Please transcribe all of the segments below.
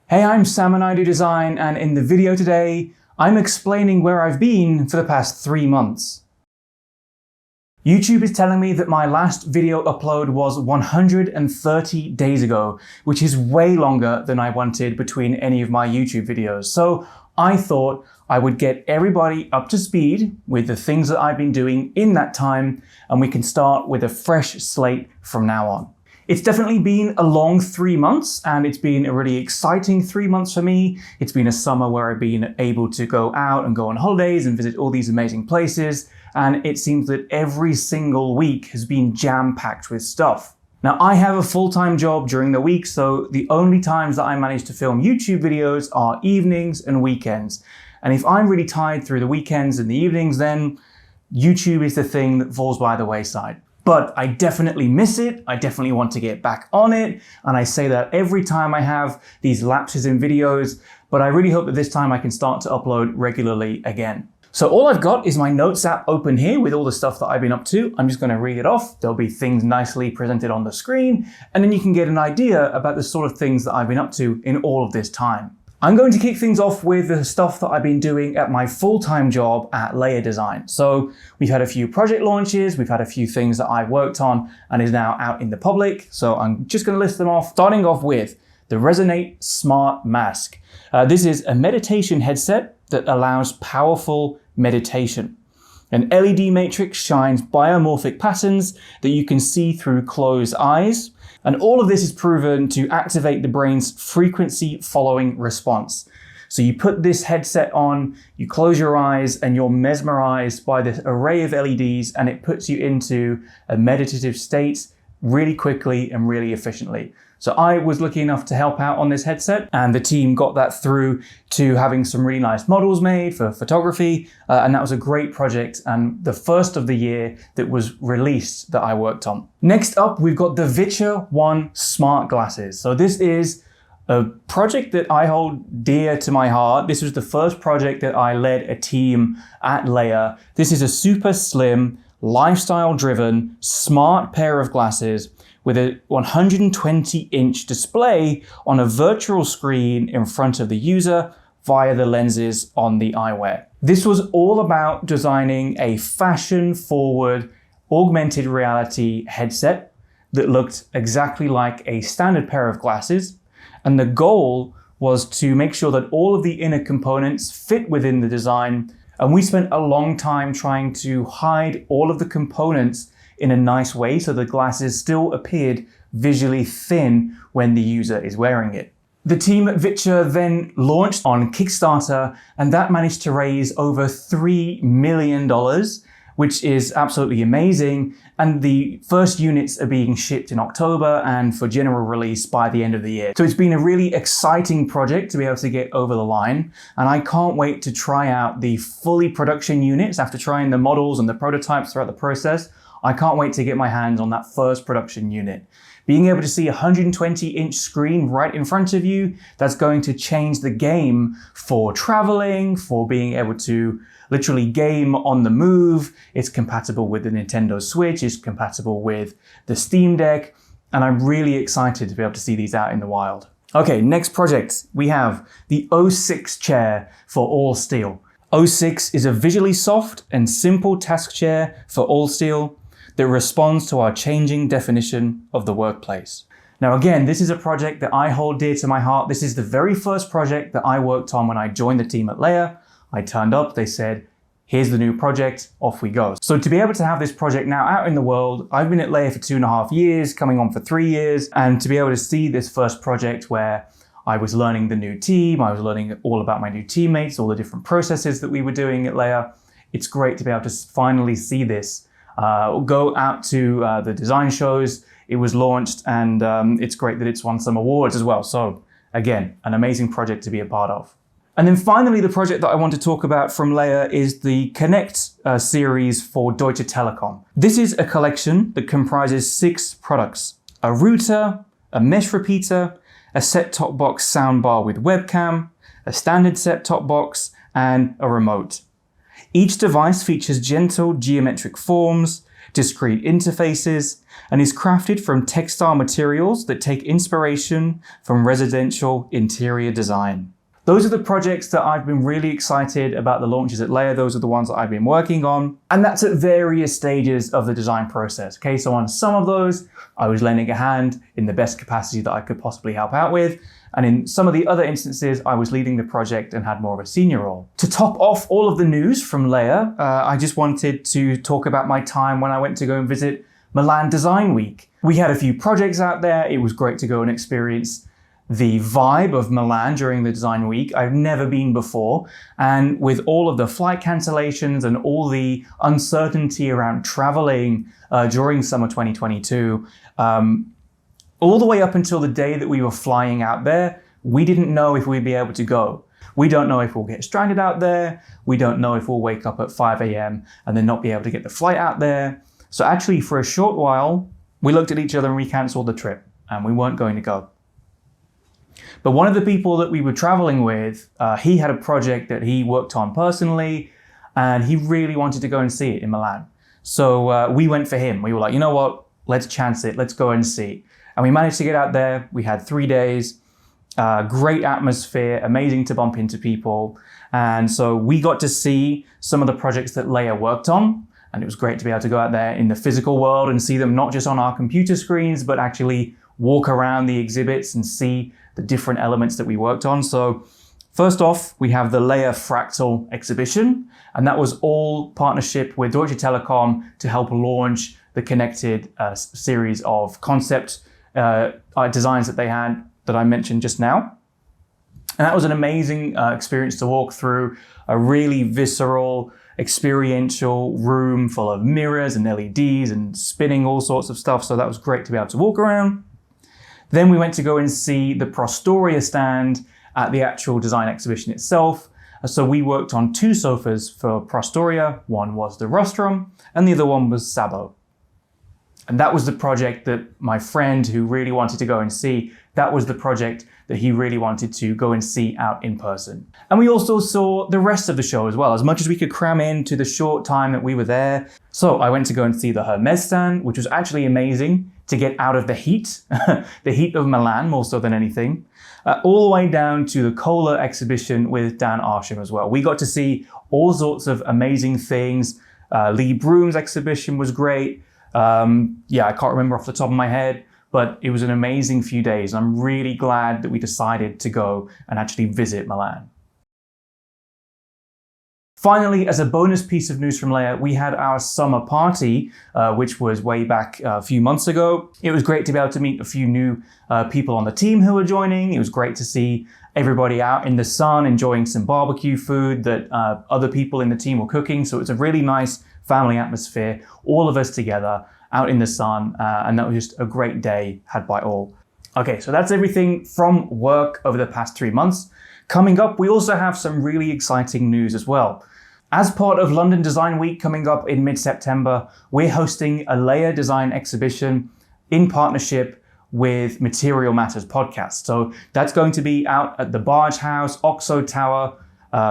Hey, I'm Sam and I do design, and in the video today, I'm explaining where I've been for the past 3 months. YouTube is telling me that my last video upload was 130 days ago, which is way longer than I wanted between any of my YouTube videos. So I thought I would get everybody up to speed with the things that I've been doing in that time, and we can start with a fresh slate from now on. It's definitely been a long 3 months, and it's been a really exciting 3 months for me. It's been a summer where I've been able to go out and go on holidays and visit all these amazing places, and it seems that every single week has been jam-packed with stuff. Now, I have a full-time job during the week, so the only times that I manage to film YouTube videos are evenings and weekends. And if I'm really tired through the weekends and the evenings, then YouTube is the thing that falls by the wayside. But I definitely miss it, I definitely want to get back on it, and I say that every time I have these lapses in videos, but I really hope that this time I can start to upload regularly again. So all I've got is my notes app open here with all the stuff that I've been up to. I'm just going to read it off. There'll be things nicely presented on the screen, and then you can get an idea about the sort of things that I've been up to in all of this time. I'm going to kick things off with the stuff that I've been doing at my full-time job at Layer Design. So we've had a few project launches, we've had a few things that I've worked on and is now out in the public. So I'm just going to list them off, starting off with the Resonate Smart Mask. This is a meditation headset that allows powerful meditation. An LED matrix shines biomorphic patterns that you can see through closed eyes. And all of this is proven to activate the brain's frequency following response. So you put this headset on, you close your eyes, and you're mesmerized by this array of LEDs, and it puts you into a meditative state really quickly and really efficiently. So I was lucky enough to help out on this headset, and the team got that through to having some really nice models made for photography, and that was a great project and the first of the year that was released that I worked on. Next up, we've got the Deutsche One smart glasses. So this is a project that I hold dear to my heart. This was the first project that I led a team at Layer. This is a super slim, lifestyle-driven, smart pair of glasses with a 120-inch display on a virtual screen in front of the user via the lenses on the eyewear. This was all about designing a fashion-forward augmented reality headset that looked exactly like a standard pair of glasses, and the goal was to make sure that all of the inner components fit within the design, and we spent a long time trying to hide all of the components in a nice way so the glasses still appeared visually thin when the user is wearing it. The team at Deutsche then launched on Kickstarter, and that managed to raise over $3 million, which is absolutely amazing. And the first units are being shipped in October and for general release by the end of the year. So it's been a really exciting project to be able to get over the line. And I can't wait to try out the fully production units after trying the models and the prototypes throughout the process. I can't wait to get my hands on that first production unit. Being able to see a 120-inch screen right in front of you, that's going to change the game for traveling, for being able to literally game on the move. It's compatible with the Nintendo Switch, it's compatible with the Steam Deck, and I'm really excited to be able to see these out in the wild. Okay, next project, we have the O6 chair for all steel. O6 is a visually soft and simple task chair for all steel that responds to our changing definition of the workplace. Now again, this is a project that I hold dear to my heart. This is the very first project that I worked on when I joined the team at Layer. I turned up, they said, here's the new project, off we go. So to be able to have this project now out in the world, I've been at Layer for 2.5 years, coming on for 3 years, and to be able to see this first project where I was learning the new team, I was learning all about my new teammates, all the different processes that we were doing at Layer, it's great to be able to finally see this go out to the design shows. It was launched, and it's great that it's won some awards as well. So again, an amazing project to be a part of. And then finally, the project that I want to talk about from Layer is the Connect series for Deutsche Telekom. This is a collection that comprises 6 products: a router, a mesh repeater, a set-top box soundbar with webcam, a standard set-top box, and a remote. Each device features gentle geometric forms discrete interfaces, and is crafted from textile materials that take inspiration from residential interior design. Those are the projects that I've been really excited about the launches at Leia. Those are the ones that I've been working on. And that's at various stages of the design process. Okay, so on some of those, I was lending a hand in the best capacity that I could possibly help out with. And in some of the other instances, I was leading the project and had more of a senior role. To top off all of the news from Leia, I just wanted to talk about my time when I went to go and visit Milan Design Week. We had a few projects out there. It was great to go and experience the vibe of Milan during the design week. I've never been before. And with all of the flight cancellations and all the uncertainty around traveling during summer 2022, all the way up until the day that we were flying out there, we didn't know if we'd be able to go. We don't know if we'll get stranded out there. We don't know if we'll wake up at 5 a.m. and then not be able to get the flight out there. So actually, for a short while, we looked at each other and we canceled the trip and we weren't going to go. But one of the people that we were traveling with, he had a project that he worked on personally, and he really wanted to go and see it in Milan. So we went for him. We were like, you know what, let's chance it. Let's go and see. And we managed to get out there. We had 3 days, great atmosphere, amazing to bump into people. And so we got to see some of the projects that Leia worked on. And it was great to be able to go out there in the physical world and see them not just on our computer screens, but actually walk around the exhibits and see the different elements that we worked on. So first off, we have the Leia Fractal exhibition, and that was all partnership with Deutsche Telekom to help launch the connected series of concept designs that they had that I mentioned just now. And that was an amazing experience to walk through, a really visceral, experiential room full of mirrors and LEDs and spinning all sorts of stuff. So that was great to be able to walk around. Then we went to go and see the Prostoria stand at the actual design exhibition itself. So we worked on 2 sofas for Prostoria. One was the rostrum and the other one was Sabo. And that was the project that my friend who really wanted to go and see, that was the project that he really wanted to go and see out in person. And we also saw the rest of the show as well, as much as we could cram into the short time that we were there. So I went to go and see the Hermes stand, which was actually amazing to get out of the heat, the heat of Milan more so than anything, all the way down to the Kohler exhibition with Dan Arsham as well. We got to see all sorts of amazing things. Lee Broom's exhibition was great. Yeah, I can't remember off the top of my head, but it was an amazing few days. I'm really glad that we decided to go and actually visit Milan. Finally, as a bonus piece of news from Leia, we had our summer party, which was way back a few months ago. It was great to be able to meet a few new people on the team who were joining. It was great to see everybody out in the sun enjoying some barbecue food that other people in the team were cooking. So it's a really nice family atmosphere, all of us together out in the sun, and that was just a great day had by all. Okay, so that's everything from work over the past 3 months. Coming up, we also have some really exciting news as well. As part of London Design Week coming up in mid-September, we're hosting a Leia design exhibition in partnership with Material Matters podcast. So that's going to be out at the Barge House, Oxo Tower,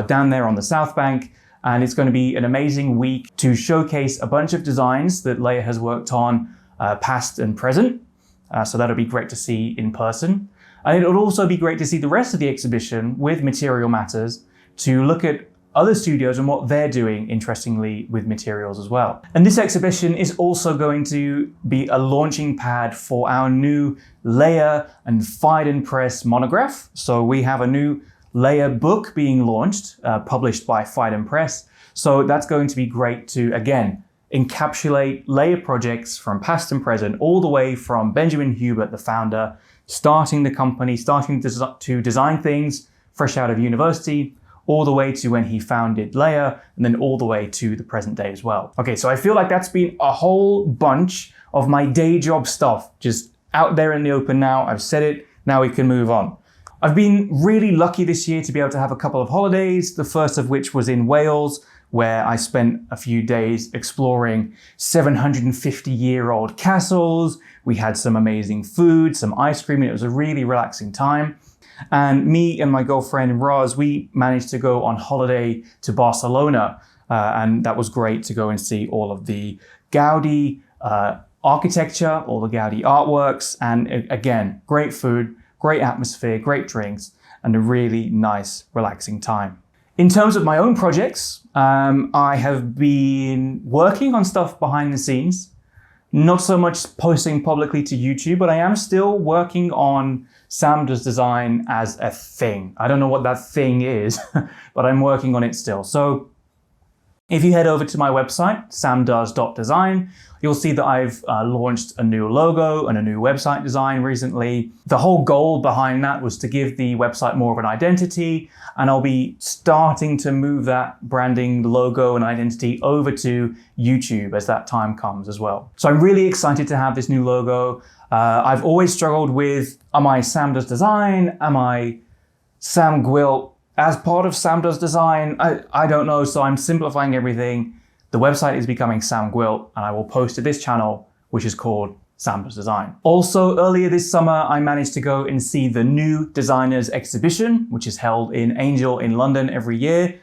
down there on the South Bank. And it's going to be an amazing week to showcase a bunch of designs that Leia has worked on, past and present. So that'll be great to see in person. And it'll also be great to see the rest of the exhibition with Material Matters to look at other studios and what they're doing, interestingly, with materials as well. And this exhibition is also going to be a launching pad for our new Leia and Phaidon Press monograph. So we have a new Leia book being launched, published by Phaidon Press. So that's going to be great to, again, encapsulate Leia projects from past and present, all the way from Benjamin Hubert, the founder, starting the company, starting to design things fresh out of university, all the way to when he founded Leia, and then all the way to the present day as well. Okay, so I feel like that's been a whole bunch of my day job stuff, just out there in the open now. I've said it, now we can move on. I've been really lucky this year to be able to have a couple of holidays, the first of which was in Wales, where I spent a few days exploring 750-year-old castles. We had some amazing food, some ice cream, and it was a really relaxing time. And me and my girlfriend Roz, we managed to go on holiday to Barcelona and that was great to go and see all of the Gaudi architecture, all the Gaudi artworks, and again, great food, great atmosphere, great drinks, and a really nice, relaxing time. In terms of my own projects, I have been working on stuff behind the scenes. Not so much posting publicly to YouTube, but I am still working on Sam Does Design as a thing. I don't know what that thing is, but I'm working on it still. So if you head over to my website, samdoes.design, you'll see that I've launched a new logo and a new website design recently. The whole goal behind that was to give the website more of an identity, and I'll be starting to move that branding, logo, and identity over to YouTube as that time comes as well. So I'm really excited to have this new logo. I've always struggled with, am I Sam Does Design? Am I Sam Gwilt? As part of Sam Does Design, I don't know, so I'm simplifying everything. The website is becoming Sam Gwilt, and I will post to this channel, which is called Sam Does Design. Also, earlier this summer, I managed to go and see the New Designers exhibition, which is held in Angel in London every year.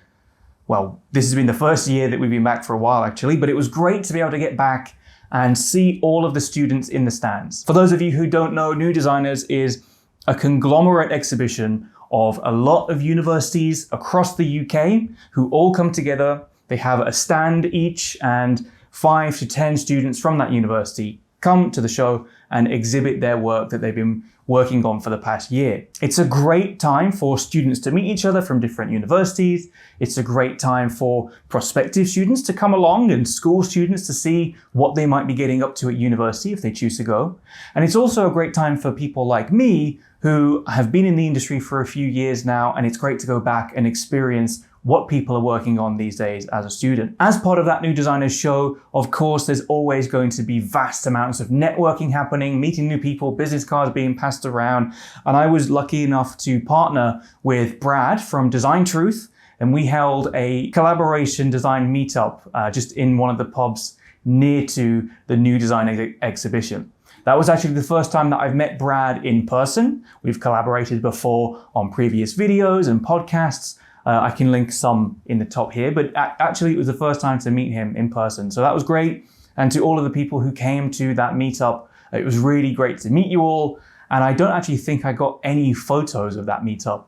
Well, this has been the first year that we've been back for a while, actually, but it was great to be able to get back and see all of the students in the stands. For those of you who don't know, New Designers is a conglomerate exhibition of a lot of universities across the UK who all come together. They have a stand each, and 5 to 10 students from that university come to the show and exhibit their work that they've been working on for the past year. It's a great time for students to meet each other from different universities. It's a great time for prospective students to come along and school students to see what they might be getting up to at university if they choose to go. And it's also a great time for people like me who have been in the industry for a few years now, and it's great to go back and experience what people are working on these days as a student. As part of that New Designers show, of course, there's always going to be vast amounts of networking happening, meeting new people, business cards being passed around. And I was lucky enough to partner with Brad from Design Truth, and we held a collaboration design meetup just in one of the pubs near to the New Design exhibition. That was actually the first time that I've met Brad in person. We've collaborated before on previous videos and podcasts. I can link some in the top here, but actually it was the first time to meet him in person. So that was great. And to all of the people who came to that meetup, it was really great to meet you all. And I don't actually think I got any photos of that meetup,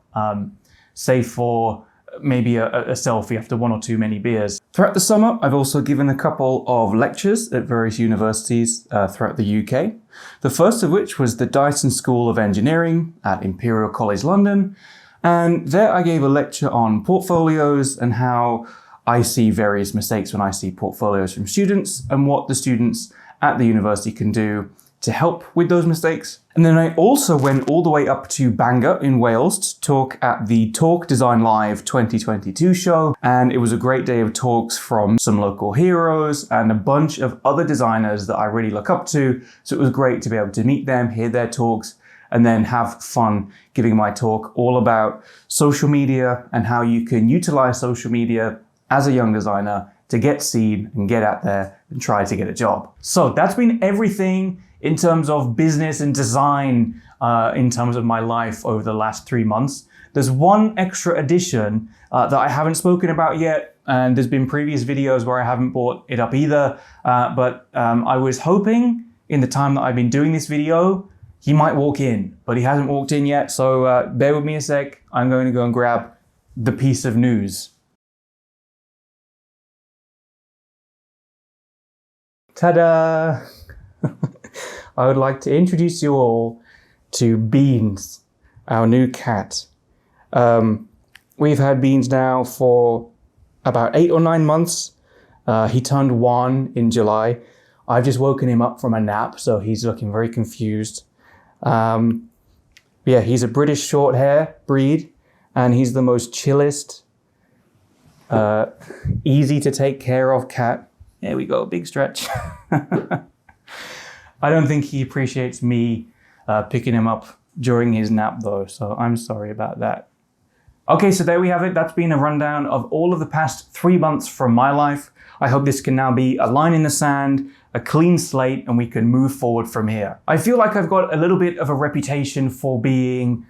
save for maybe a selfie after 1 or 2 many beers. Throughout the summer, I've also given a couple of lectures at various universities throughout the UK. The first of which was the Dyson School of Engineering at Imperial College London. And there I gave a lecture on portfolios and how I see various mistakes when I see portfolios from students and what the students at the university can do to help with those mistakes. And then I also went all the way up to Bangor in Wales to talk at the Talk Design Live 2022 show. And it was a great day of talks from some local heroes and a bunch of other designers that I really look up to. So it was great to be able to meet them, hear their talks, and then have fun giving my talk all about social media and how you can utilize social media as a young designer to get seen and get out there and try to get a job. So that's been everything in terms of business and design in terms of my life over the last 3 months. There's one extra addition that I haven't spoken about yet, and there's been previous videos where I haven't brought it up either, but I was hoping in the time that I've been doing this video, he might walk in, but he hasn't walked in yet, so bear with me a sec. I'm going to go and grab the piece of news. Ta-da! I would like to introduce you all to Beans, our new cat. We've had Beans now for about 8 or 9 months. He turned 1 in July. I've just woken him up from a nap, so he's looking very confused. Yeah, he's a British short hair breed, and he's the most chillest, easy to take care of cat. There we go, big stretch. I don't think he appreciates me picking him up during his nap though, so I'm sorry about that. Okay, so there we have it. That's been a rundown of all of the past 3 months from my life. I hope this can now be a line in the sand, a clean slate, and we can move forward from here. I feel like I've got a little bit of a reputation for being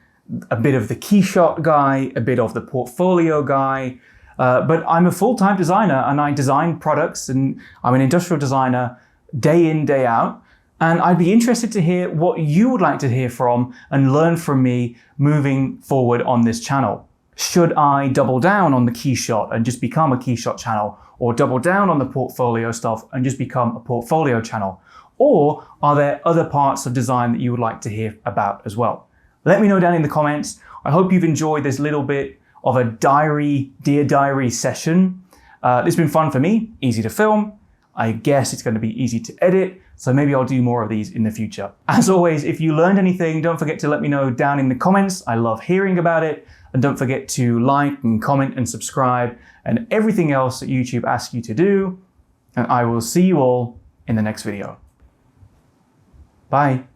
a bit of the key shot guy, a bit of the portfolio guy, But I'm a full-time designer and I design products and I'm an industrial designer day in, day out. And I'd be interested to hear what you would like to hear from and learn from me moving forward on this channel. Should I double down on the key shot and just become a key shot channel, or double down on the portfolio stuff and just become a portfolio channel? Or are there other parts of design that you would like to hear about as well? Let me know down in the comments. I hope you've enjoyed this little bit of a Dear Diary session. It's been fun for me, easy to film. I guess it's going to be easy to edit, so maybe I'll do more of these in the future. As always, if you learned anything, don't forget to let me know down in the comments. I love hearing about it. And don't forget to like and comment and subscribe and everything else that YouTube asks you to do. And I will see you all in the next video. Bye.